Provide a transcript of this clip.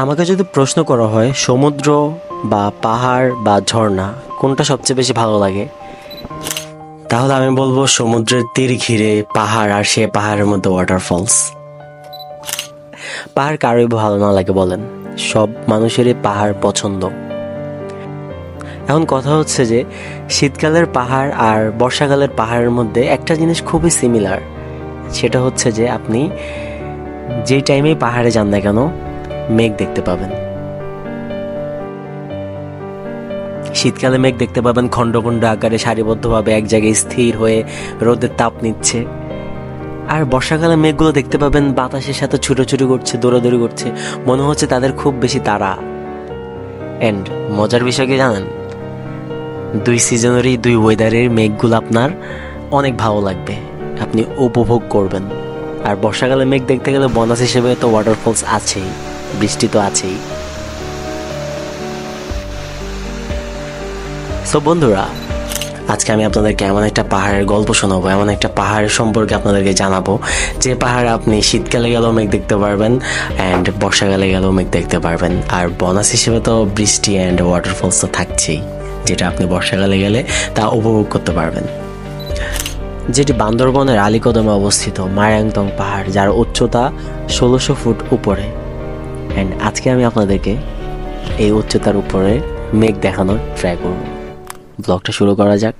আমাকে যদি প্রশ্ন করা হয় সমুদ্র বা পাহাড় বা ঝর্ণা কোনটা সবচেয়ে বেশি ভালো লাগে, তাহলে আমি বলবো সমুদ্রের তীর ঘিরে পাহাড়, আর সে পাহাড়ের মধ্যে ওয়াটারফলস। পাহাড় কারোই ভালো না লাগে বলেন? সব মানুষেরই পাহাড় পছন্দ। এখন কথা হচ্ছে যে শীতকালের পাহাড় আর বর্ষাকালের পাহাড়ের মধ্যে একটা জিনিস খুবই সিমিলার, সেটা হচ্ছে যে আপনি যেই টাইমেই পাহাড়ে যান না কেন মেঘ দেখতে পাবেন। শীতকালে মেঘ দেখতে পাবেন খণ্ড খণ্ড আকারে সারিবদ্ধভাবে এক জায়গায় স্থির হয়ে রোদের তাপ নিচ্ছে। আর বর্ষাকালে মেঘগুলো দেখতে পাবেন বাতাসের সাথে ছুটোছুটি করছে, দৌড়াদৌড়ি করছে, মনে হচ্ছে তাদের খুব বেশি তাড়া। অ্যান্ড মজার বিষয় কি জানেন, দুই সিজনেরই দুই ওয়েদারের মেঘগুলো আপনার অনেক ভালো লাগবে, আপনি উপভোগ করবেন। আর বর্ষাকালে মেঘ দেখতে গেলে বোনাস হিসেবে তো ওয়াটারফলস আছেই, বৃষ্টি তো আছেই। সো বন্ধুরা, আজকে আমি আপনাদেরকে এমন একটা পাহাড়ের গল্প শোনাবো, এমন একটা পাহাড়ের সম্পর্কে আপনাদেরকে জানাবো যে পাহাড়ে আপনি শীতকালে গেলেও মেঘ দেখতে পারবেন অ্যান্ড বর্ষাকালে গেলেও মেঘ দেখতে পারবেন। আর বোনাস হিসেবে তো বৃষ্টি অ্যান্ড ওয়াটারফলস তো থাকছেই, যেটা আপনি বর্ষাকালে গেলে তা উপভোগ করতে পারবেন। যেটি বান্দরবনের আলীকদমে অবস্থিত মায়াংতং পাহাড়, যার উচ্চতা 1600 ফুট উপরে। অ্যান্ড আজকে আমি আপনাদেরকে এই উচ্চতার উপরে মেঘ দেখানোর ট্রাই করব। ব্লগটা শুরু করা যাক।